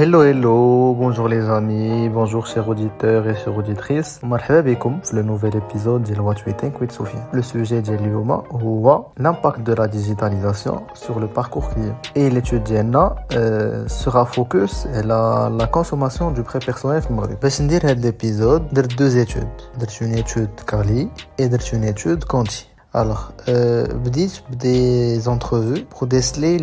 Hello, hello, bonjour les amis, bonjour chers auditeurs et chères auditrices. مرحبا بكم في le nouvel épisode de What We Think with Sofiane. Le sujet de اليوم هو l'impact de la digitalisation sur le parcours client. Et l'étude ديالنا sera focus sur la consommation du prêt personnel في المغرب. باش ندير هذا الابيزود درت deux études. درت une étude Carly et درت une étude Conti. Alors, بديت des entrevues pour déceler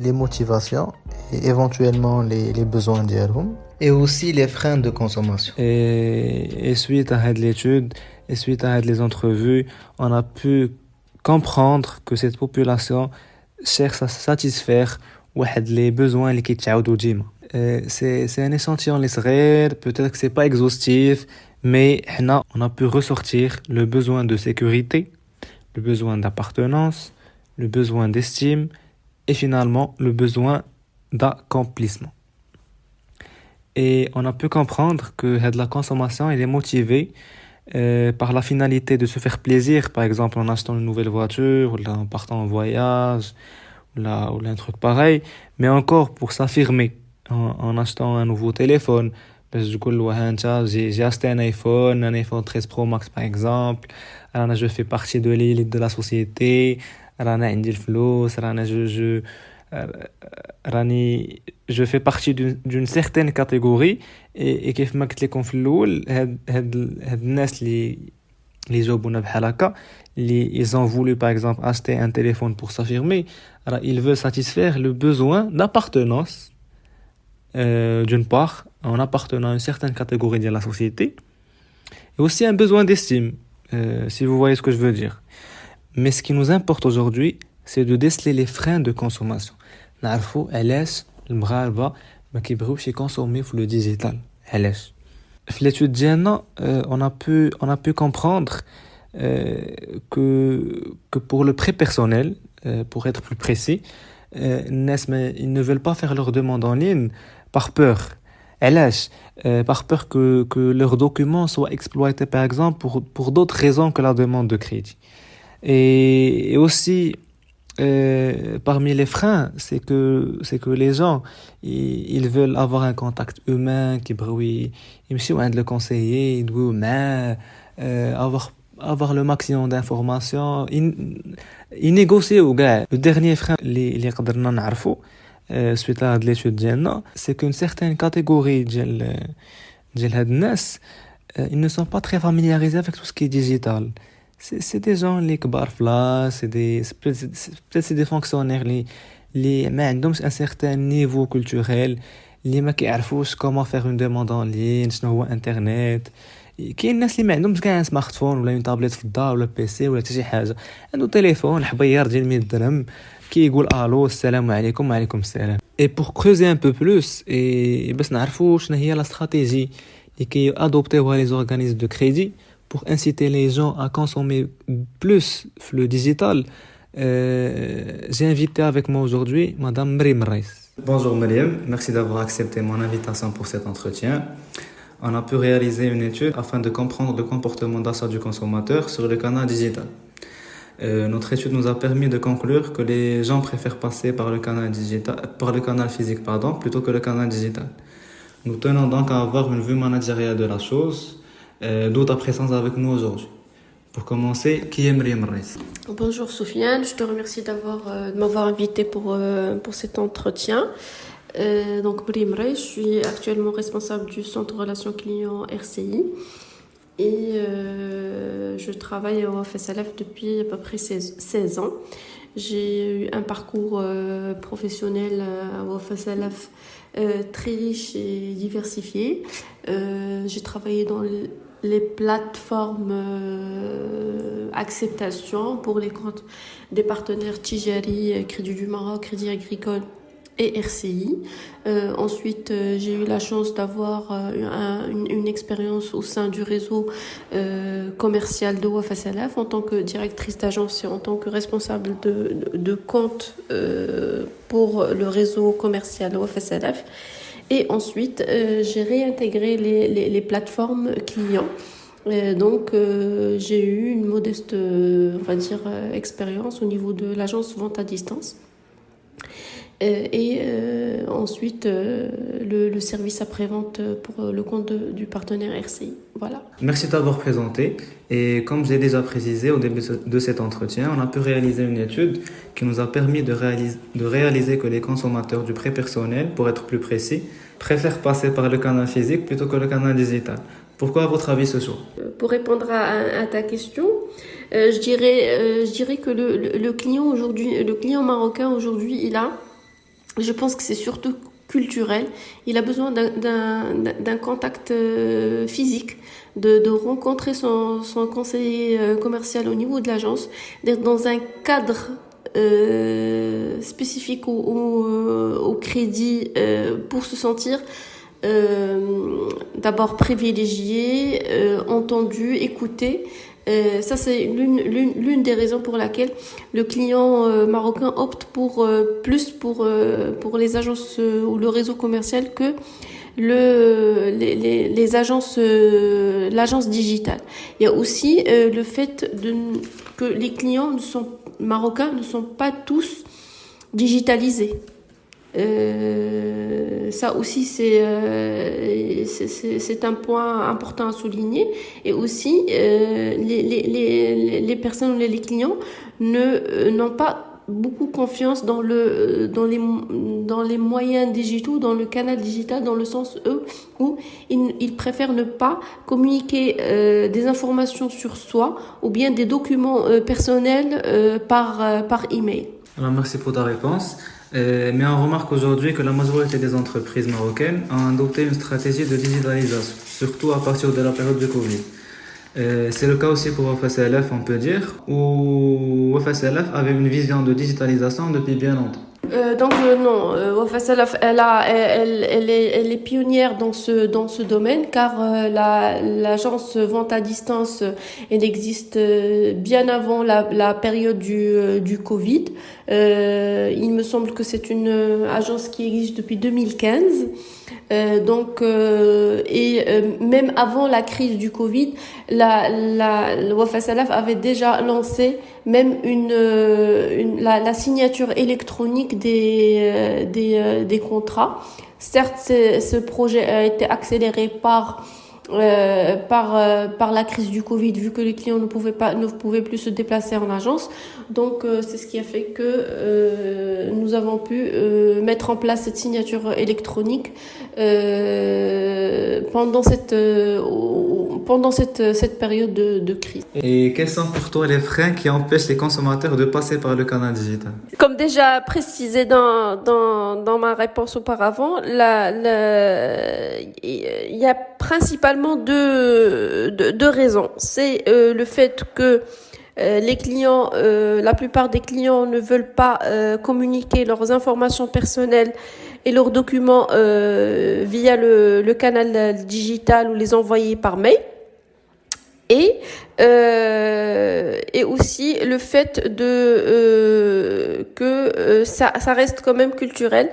les motivations et éventuellement les besoins d'Yaroum et aussi les freins de consommation. Et suite à cette étude, et suite à les entrevues, on a pu comprendre que cette population cherche à satisfaire les besoins qui sont c'est un échantillon peut-être que c'est pas exhaustif, mais on a pu ressortir le besoin de sécurité, le besoin d'appartenance, le besoin d'estime et finalement le besoin d'accomplissement. Et on a pu comprendre que la consommation elle est motivée par la finalité de se faire plaisir, par exemple en achetant une nouvelle voiture ou en partant en voyage ou un truc pareil, mais encore pour s'affirmer en achetant un nouveau téléphone. Parce que j'ai acheté un iPhone 13 Pro Max par exemple. Alors, je fais partie de l'élite de la société. Je fais partie d'une certaine catégorie et كيف ما قلت لكم في الاول هاد الناس اللي جاوبونا بحال هكا ils ont voulu par exemple acheter un téléphone pour s'affirmer. Alors ils veulent satisfaire le besoin d'appartenance d'une part en appartenant à une certaine catégorie de la société et aussi un besoin d'estime si vous voyez ce que je veux dire. Mais ce qui nous importe aujourd'hui c'est de déceler les freins de consommation. نعرفوا علاش المغاربه ما كيبغيوش يكونسوميو في لو ديجيتال علاش في l'étude ديالنا on a pu comprendre que pour le prêt personnel pour être plus précis ils ne veulent pas faire leurs demandes en ligne par peur علاش par peur que leurs documents soient exploités par exemple pour d'autres raisons que la demande de crédit et aussi parmi les freins, c'est que les gens ils veulent avoir un contact humain qui brouille, ils me عند le conseiller, ils doivent avoir le maximum d'informations, ils négocient gars. Le dernier frein اللي قدرنا نعرفه suite à l'étude ديالنا, c'est qu'une certaine catégorie ديال هاد الناس ils ne sont pas très familiarisés avec tout ce qui est digital. C'est des gens les كبار فلاس, peut-être c'est des fonctionnaires اللي ما عندهمش un certain niveau culturel, اللي ما كيعرفوش comment faire une demande en ligne, شنو هو انترنت. كاين الناس اللي ما عندهمش كاع سمارت فون ولا اون تابلت في الدار ولا بيسي ولا حتى شي حاجه, عنده تليفون حبير ديال 100 درهم كيقول الو السلام عليكم وعليكم السلام. Et pour creuser un peu plus et باش نعرفوا شنو هي لا استراتيجي اللي كي ادوبتيوها les organismes de crédit pour inciter les gens à consommer plus le digital, j'ai invité avec moi aujourd'hui Madame Mriem Reis. Bonjour Mriem, merci d'avoir accepté mon invitation pour cet entretien. On a pu réaliser une étude afin de comprendre le comportement d'achat du consommateur sur le canal digital. Notre étude nous a permis de conclure que les gens préfèrent passer par le canal physique plutôt que le canal digital. Nous tenons donc à avoir une vue managériale de la chose. D'où ta présence avec nous aujourd'hui. Pour commencer, qui est Mriem Reis? Bonjour Sofiane, je te remercie de m'avoir invité pour cet entretien. Donc Mriem Reis, je suis actuellement responsable du centre relations clients RCI et je travaille au FSLF depuis à peu près 16 ans. J'ai eu un parcours professionnel au FSLF très riche et diversifié. J'ai travaillé dans les plateformes acceptation pour les comptes des partenaires Tijari, Crédit du Maroc, Crédit Agricole et RCI. Ensuite, j'ai eu la chance d'avoir une expérience au sein du réseau commercial de Wafa Salaf en tant que directrice d'agence et en tant que responsable de compte pour le réseau commercial de Wafa Salaf. Et ensuite, j'ai réintégré les plateformes clients. Donc, j'ai eu une modeste, on va dire, expérience au niveau de l'agence vente à distance. Ensuite le service après-vente pour le compte du partenaire RCI. Voilà. Merci d'avoir présenté. Et comme j'ai déjà précisé au début de cet entretien, on a pu réaliser une étude qui nous a permis de réaliser que les consommateurs du prêt personnel, pour être plus précis, préfèrent passer par le canal physique plutôt que le canal digital. Pourquoi, à votre avis, ce choix? Pour répondre à ta question, je dirais que le client aujourd'hui, le client marocain aujourd'hui, je pense que c'est surtout culturel. Il a besoin d'un contact physique, de rencontrer son conseiller commercial au niveau de l'agence, d'être dans un cadre spécifique au crédit pour se sentir d'abord privilégié, entendu, écouté. Ça, c'est l'une des raisons pour laquelle le client marocain opte plus pour les agences ou le réseau commercial que les agences, l'agence digitale. Il y a aussi le fait que les clients marocains ne sont pas tous digitalisés. Ça aussi c'est un point important à souligner. Et aussi les personnes, les clients n'ont pas beaucoup confiance dans les moyens digitaux, dans le canal digital, dans le sens où ils préfèrent ne pas communiquer des informations sur soi ou bien des documents personnels par email. Alors, merci pour ta réponse. Mais on remarque aujourd'hui que la majorité des entreprises marocaines ont adopté une stratégie de digitalisation, surtout à partir de la période de Covid. C'est le cas aussi pour WFSLF, on peut dire, où WFSLF avait une vision de digitalisation depuis bien longtemps. Non, WFSLF, elle est pionnière dans ce domaine, car l'agence vente à distance, elle existe bien avant la période du Covid. Il me semble que c'est une agence qui existe depuis 2015. Même avant la crise du Covid, la WFSLF avait déjà lancé même la signature électronique des contrats. Certes, ce projet a été accéléré par la crise du Covid, vu que les clients ne pouvaient plus se déplacer en agence. Donc c'est ce qui a fait que nous avons pu mettre en place cette signature électronique pendant cette période de crise. Et quels sont pour toi les freins qui empêchent les consommateurs de passer par le canal digital? Comme déjà précisé dans ma réponse auparavant, il y a principalement deux raisons. C'est le fait que les clients, la plupart des clients ne veulent pas communiquer leurs informations personnelles et leurs documents via le canal digital ou les envoyer par mail. Et aussi le fait que ça reste quand même culturel.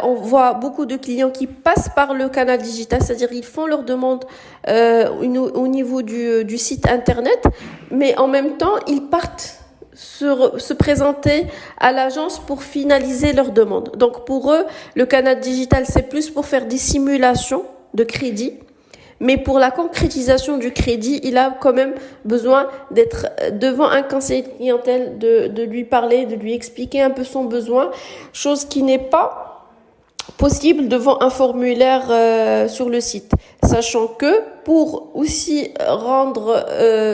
On voit beaucoup de clients qui passent par le canal digital, c'est-à-dire ils font leur demande au niveau du site internet, mais en même temps ils partent se présenter à l'agence pour finaliser leur demande. Donc pour eux, le canal digital, c'est plus pour faire des simulations de crédit. Mais pour la concrétisation du crédit, il a quand même besoin d'être devant un conseiller de clientèle, de lui parler, de lui expliquer un peu son besoin, chose qui n'est pas possible devant un formulaire sur le site. Sachant que pour aussi rendre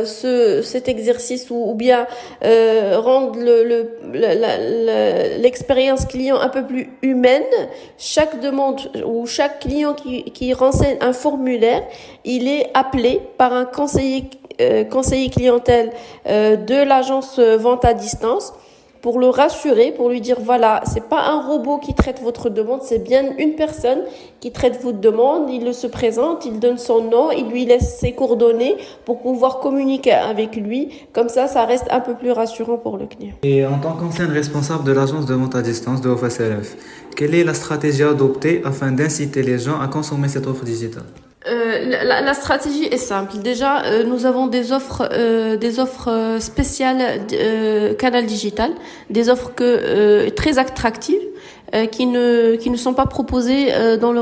cet exercice ou bien rendre l'expérience client un peu plus humaine, chaque demande ou chaque client qui renseigne un formulaire, il est appelé par un conseiller clientèle de l'agence vente à distance pour le rassurer, pour lui dire voilà, c'est pas un robot qui traite votre demande, c'est bien une personne qui traite votre demande. Il se présente, il donne son nom, il lui laisse ses coordonnées pour pouvoir communiquer avec lui. Comme ça reste un peu plus rassurant pour le client. Et en tant qu'ancienne responsable de l'agence de vente à distance de WFSLF, quelle est la stratégie adoptée afin d'inciter les gens à consommer cette offre digitale? La stratégie est simple. Déjà, nous avons des offres spéciales canal digital, des offres très attractives qui ne sont pas proposées dans le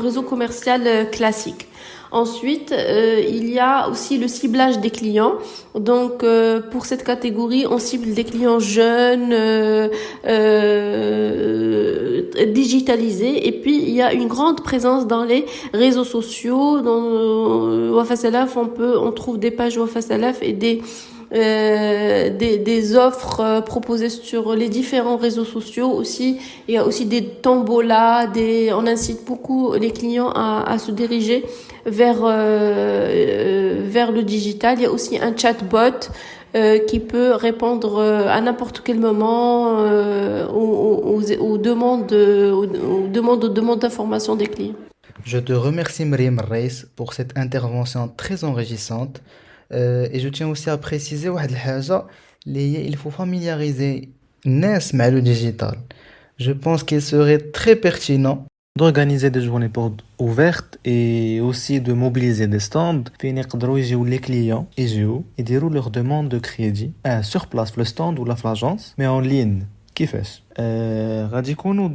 réseau commercial classique. Ensuite, il y a aussi le ciblage des clients. Donc, pour cette catégorie, on cible des clients jeunes, digitalisés. Et puis, il y a une grande présence dans les réseaux sociaux. Dans Wafa Salaf, on trouve des pages Wafa Salaf et des offres proposées sur les différents réseaux sociaux aussi. Il y a aussi des tombolas, on incite beaucoup les clients à se diriger vers le digital. Il y a aussi un chatbot qui peut répondre à n'importe quel moment aux demandes d'information des clients. Je te remercie Mriem Reis pour cette intervention très enrichissante. Et je tiens aussi à préciser واحد الحاجة اللي هي il faut familiariser الناس مع le digital. Je pense qu'il serait très pertinent d'organiser des journées portes ouvertes et aussi de mobiliser des stands فين يقدروا يجيو les clients يجيو يديروا leur demande de crédit sur place في le stand ou la l'agence mais en ligne كيفاش غادي يكونوا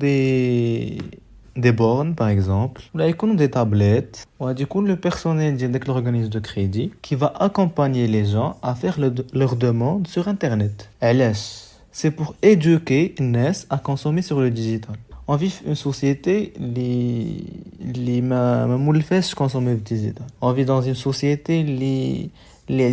des bornes par exemple ou là يكونوا des tablettes وغادي يكون le personnel ديال l'organisme de crédit qui va accompagner les gens à faire leur demande sur internet علاش c'est pour éduquer الناس à consommer sur le digital. On vit une société qui ما consommer le digital. On vit dans une société qui a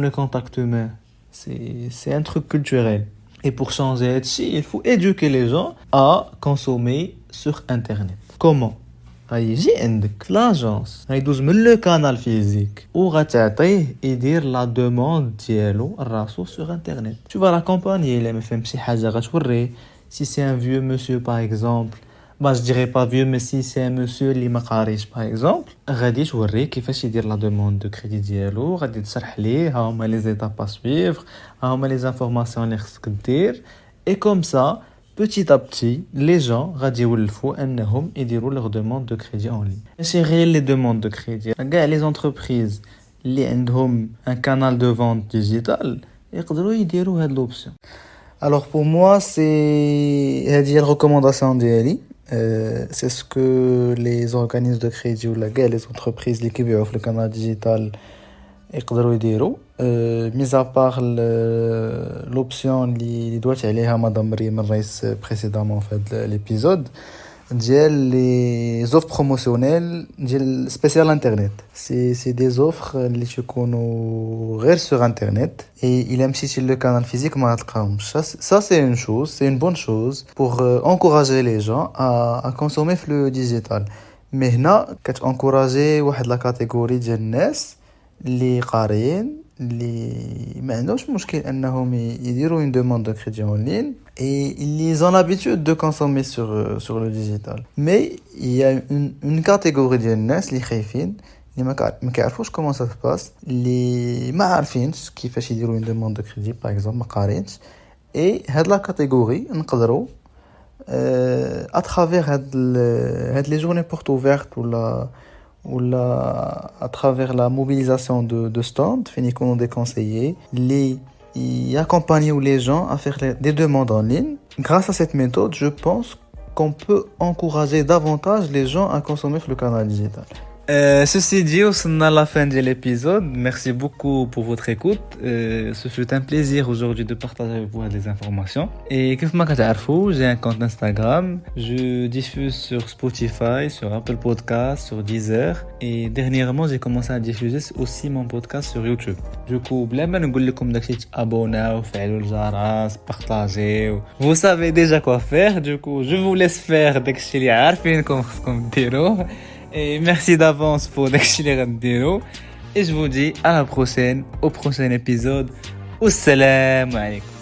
le contact humain. C'est un truc culturel. Et pour changer ça, il faut éduquer les gens à consommer sur internet. Comment? غيجي عندك في لاجونس غيدوز من لو كانال فيزيك وغتعطيه يدير لا دوموند ديالو راسو sur internet. Tu vas l'accompagner الا ما فهم شي حاجه غتوريه. Si c'est un vieux monsieur par exemple, bah je dirais pas vieux mais si c'est un monsieur اللي ما قاريش par exemple, غادي توريه كيفاش يدير لا دوموند دو كريدي ديالو غادي تشرح ليه ها هما لي زيتاب ا سويفر ها هما لي انفورماسيون اللي خصك دير et comme ça petit à petit les gens غادي يولفوا انهم يديروا leur demande de crédit en ligne. ماشي غير les demandes de crédit كاع les entreprises اللي عندهم un canal de vente digital يقدروا يديروا هاد l'option. Alors pour moi c'est هذه recommandation ديالي. C'est ce que les organismes de crédit ou les entreprises اللي كيبيعوا في le canal digital يقدروا يديروا. Mis à part l'option اللي دوات عليها مدام مريم الرئيس précédemment في l'épisode ديال les offres promotionnelles ديال spécial internet. C'est des offres اللي تكونوا غير sur internet et il مشيتي le canal physique ما غتلقاهمش. Ça c'est une chose, c'est une bonne chose pour encourager les gens à consommer le digital. Mais هنا كتencourager واحد la catégorie ديال الناس اللي قاريين اللي ما عندهمش مشكل انهم يديروا une demande de crédit en ligne et ils ont l'habitude de consommer sur le digital. Mais il y a une catégorie ديال الناس اللي خايفين اللي ما كيعرفوش comment ça se passe اللي ما عارفينش كيفاش يديروا une demande de crédit par exemple ما قارينش et هاد la catégorie نقدروا à travers هاد les journées portes ouvertes ou à travers la mobilisation de stands فين يكونوا des conseillers et accompagner les gens à faire des demandes en ligne. Grâce à cette méthode, je pense qu'on peut encourager davantage les gens à consommer le canal digital. Ceci dit, on a la fin de l'épisode. Merci beaucoup pour votre écoute. Ce fut un plaisir aujourd'hui de partager avec vous des informations. Et comme vous le savez, j'ai un compte Instagram. Je diffuse sur Spotify, sur Apple Podcasts, sur Deezer. Et dernièrement, j'ai commencé à diffuser aussi mon podcast sur YouTube. Du coup, بلا ما نقول لكم داكشي تابوناو وفعلوا الجرس partagez. Vous savez déjà quoi faire. Du coup, je vous laisse faire داكشي اللي عارفينكم خصكم ديروه. Et merci d'avance pour d'accélérer la vidéo. Et je vous dis à la prochaine, au prochain épisode. Assalamu alaikum.